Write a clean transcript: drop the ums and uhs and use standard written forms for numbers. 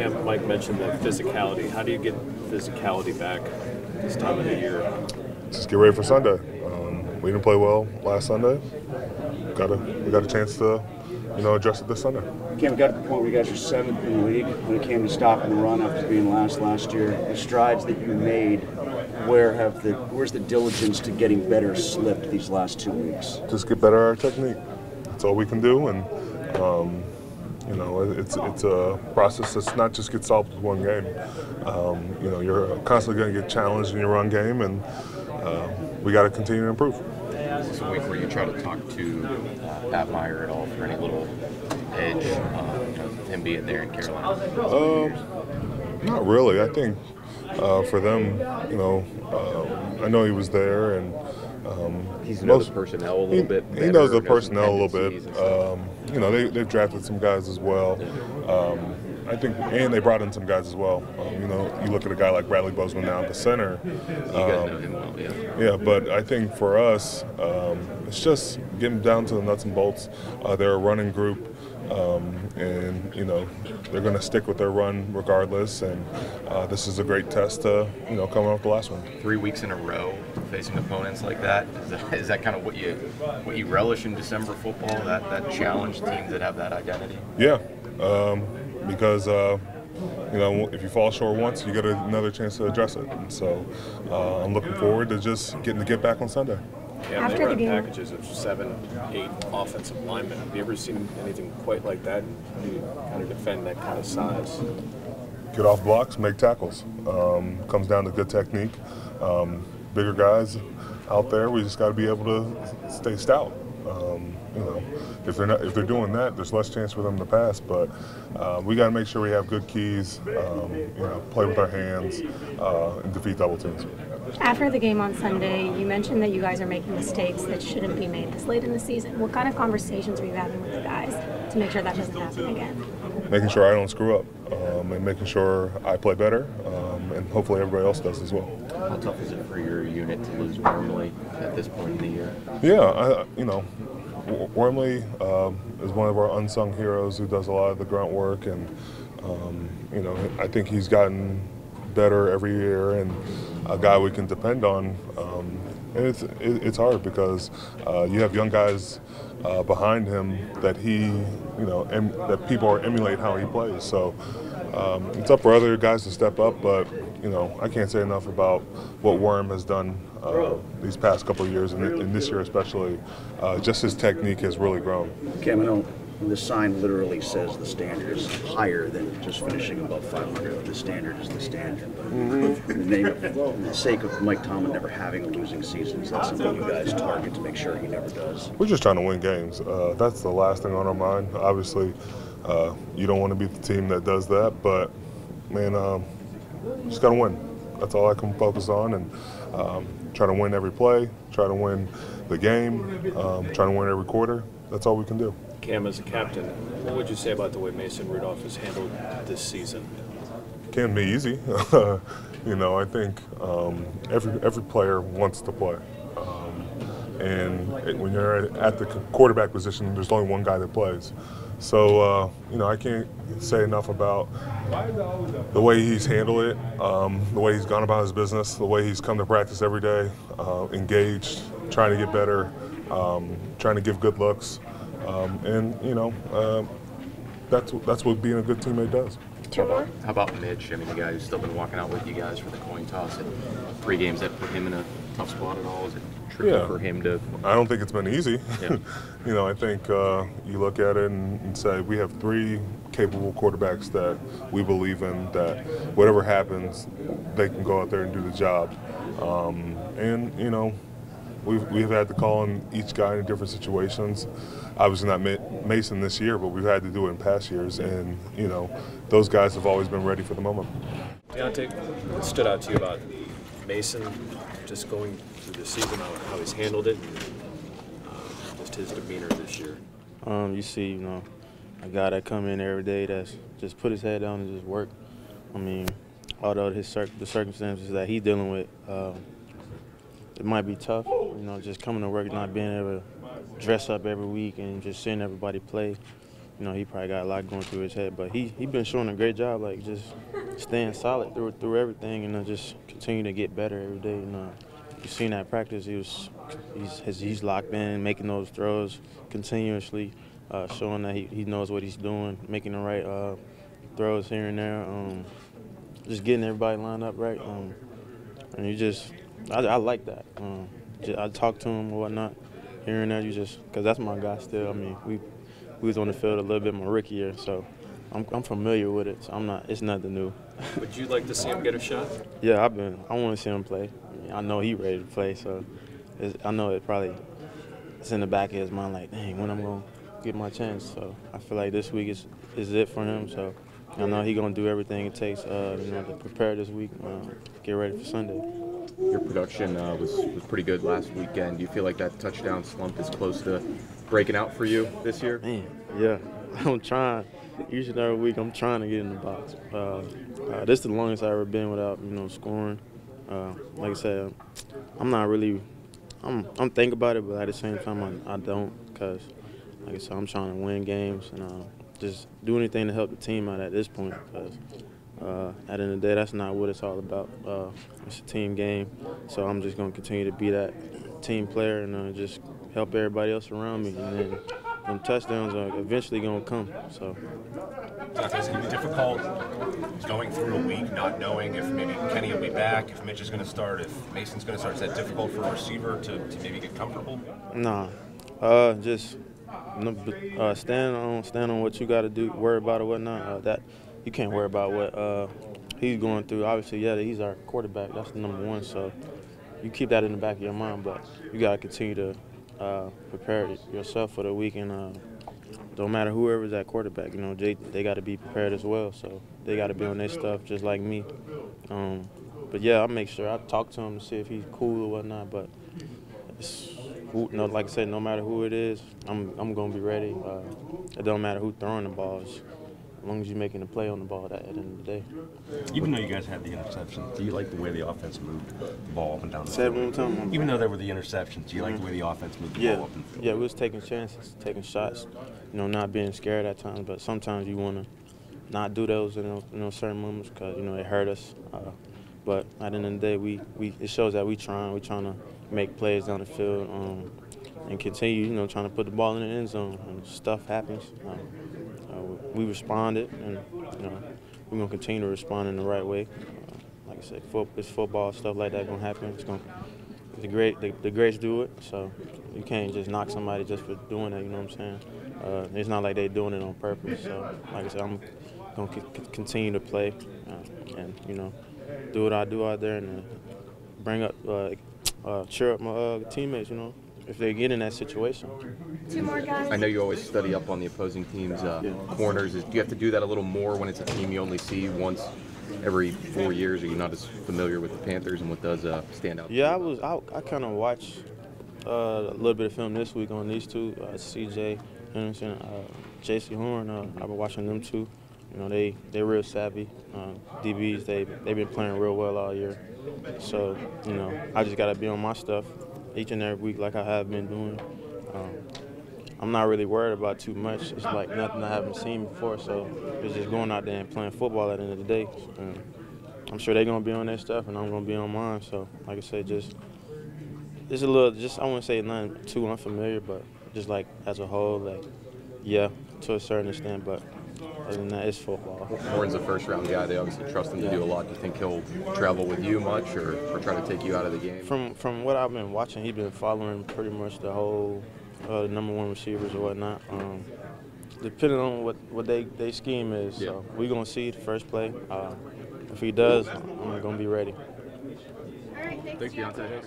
Cam, Mike mentioned that physicality. How do you get physicality back this time of the year? Just get ready for Sunday. We didn't play well last Sunday. We got a chance to, address it this Sunday. Cam, we got to the point where you guys are 7th in the league when it came to stopping the run after being last year. The strides that you made, where's the diligence to getting better slipped these last 2 weeks? Just get better at our technique. That's all we can do, and it's a process that's not just get solved with one game. You're constantly going to get challenged in your run game, and we got to continue to improve. Is this a week where you try to talk to Pat Meyer at all for any little edge, him being there in Carolina? Not really. I think for them, I know he was there, and he's knows the personnel a little bit. He knows the personnel a little bit. They've drafted some guys as well. I think, and they brought in some guys as well. You look at a guy like Bradley Bozeman now at the center. You guys know him well, yeah. Yeah, but I think for us, it's just getting down to the nuts and bolts. They're a running group, and they're going to stick with their run regardless. And this is a great test to come off the last one. 3 weeks in a row facing opponents like that, is that kind of what you relish in December football? That challenge teams that have that identity? Yeah. Because if you fall short once, you get another chance to address it. And so I'm looking forward to just getting to get back on Sunday. Yeah, they run packages of 7, 8 offensive linemen. Have you ever seen anything quite like that? How do you kind of defend that kind of size? Get off blocks, make tackles. Comes down to good technique. Bigger guys out there, we just got to be able to stay stout. If they're doing that, there's less chance for them to pass. But we got to make sure we have good keys, play with our hands, and defeat double teams. After the game on Sunday, you mentioned that you guys are making mistakes that shouldn't be made this late in the season. What kind of conversations are you having with the guys to make sure that doesn't happen again? Making sure I don't screw up, and making sure I play better, and hopefully everybody else does as well. How tough is it for your unit to lose Wormley at this point in the year? Yeah, Wormley is one of our unsung heroes who does a lot of the grunt work, and I think he's gotten better every year and a guy we can depend on. And it's hard because you have young guys behind him that that people emulate how he plays. So it's up for other guys to step up, but I can't say enough about what Worm has done these past couple of years, and this year especially. Just his technique has really grown. Cam, I know the sign literally says the standard is higher than just finishing above 500. The standard is the standard. In the sake of Mike Tomlin never having a losing season, is that something you guys target to make sure he never does? We're just trying to win games. That's the last thing on our mind. Obviously, you don't want to be the team that does that, but, man, just got to win. That's all I can focus on, and try to win every play, try to win the game, try to win every quarter. That's all we can do. Cam, as a captain, what would you say about the way Mason Rudolph has handled this season? Can't be easy. I think every player wants to play. And when you're at the quarterback position, there's only one guy that plays. So, I can't say enough about the way he's handled it, the way he's gone about his business, the way he's come to practice every day, engaged, trying to get better, trying to give good looks. That's what being a good teammate does. How about Mitch? I mean, the guy who's still been walking out with you guys for the coin toss at 3 games, that put him in a tough spot at all? Is it tricky for him to? I don't think it's been easy. Yeah. I think you look at it and say we have 3 capable quarterbacks that we believe in, that whatever happens, they can go out there and do the job. We've had to call on each guy in different situations. Obviously not Mason this year, but we've had to do it in past years. And, those guys have always been ready for the moment. Diontae, what stood out to you about Mason just going through the season, how he's handled it, and just his demeanor this year? You see, a guy that come in every day that's just put his head down and just work. I mean, although the circumstances that he's dealing with, it might be tough, just coming to work, not being able to dress up every week and just seeing everybody play. you know, he probably got a lot going through his head. But he been showing a great job, like just staying solid through everything, and just continue to get better every day. And you've seen that practice. He's locked in, making those throws continuously, showing that he knows what he's doing, making the right throws here and there, just getting everybody lined up right. And I like that. I talk to him or whatnot, here and there. Because that's my guy still. I mean, we was on the field a little bit my rookie year, so I'm familiar with it. So it's nothing new. Would you like to see him get a shot? Yeah, I want to see him play. I mean, I know he's ready to play, so I know it's in the back of his mind, like, dang, when I'm gonna get my chance. So I feel like this week is it for him. So I know he's gonna do everything it takes, to prepare this week, get ready for Sunday. Your production was pretty good last weekend. Do you feel like that touchdown slump is close to breaking out for you this year? Man, yeah. I'm trying. Each and every week I'm trying to get in the box. This is the longest I've ever been without, scoring. Like I said, I'm thinking about it, but at the same time I don't, because, like I said, I'm trying to win games and just do anything to help the team out at this point, because at the end of the day, that's not what it's all about. It's a team game, so I'm just going to continue to be that team player and just help everybody else around me, and then them touchdowns are eventually going to come. So. Is it going to be difficult going through a week not knowing if maybe Kenny will be back, if Mitch is going to start, if Mason's going to start? Is that difficult for a receiver to maybe get comfortable? Nah, just stand on what you got to do, worry about it, whatnot. That you can't worry about what he's going through. Obviously, yeah, he's our quarterback. That's the number one. So you keep that in the back of your mind, but you got to continue to prepare yourself for the week, and don't matter whoever's at quarterback, they got to be prepared as well. So they got to be on their stuff just like me. But yeah, I make sure I talk to him to see if he's cool or whatnot. But like I said, no matter who it is, I'm gonna be ready. It don't matter who throwing the ball, as long as you're making a play on the ball at the end of the day. Even though you guys had the interception, do you like the way the offense moved the ball up and down the field? Say it one time. Even though there were the interceptions, do you like the way the offense moved the ball up and field? Yeah, we was taking chances, taking shots, not being scared at times, but sometimes you want to not do those in certain moments because, it hurt us. But at the end of the day, it shows that we're trying to make plays down the field and continue, trying to put the ball in the end zone, and stuff happens. We responded, and we're gonna continue to respond in the right way. Like I said, it's football, stuff like that gonna happen. The greats do it, so you can't just knock somebody just for doing it. You know what I'm saying? It's not like they're doing it on purpose. So, like I said, I'm gonna continue to play and do what I do out there and bring up, cheer up my teammates. If they get in that situation. Two more guys. I know you always study up on the opposing team's corners. Do you have to do that a little more when it's a team you only see once every 4 years? Are you not as familiar with the Panthers and what does stand out? Yeah, I kind of watched a little bit of film this week on these two, CJ Henderson, J.C. Horn. I've been watching them too. They're real savvy. DBs, they've been playing real well all year. So, I just got to be on my stuff each and every week like I have been doing. I'm not really worried about too much. It's like nothing I haven't seen before, so it's just going out there and playing football at the end of the day. I'm sure they're going to be on their stuff, and I'm going to be on mine. So, like I said, it's a little, I wouldn't say nothing too unfamiliar, but just like as a whole, yeah, to a certain extent, but other than that, it's football. Horn's a first-round guy. They obviously trust him to do a lot. Do you think he'll travel with you much or try to take you out of the game? From what I've been watching, he's been following pretty much the whole number one receivers or whatnot. Depending on what they scheme is. So we're going to see the first play. If he does, I'm going to be ready. All right, thanks, Thanks, Diontae.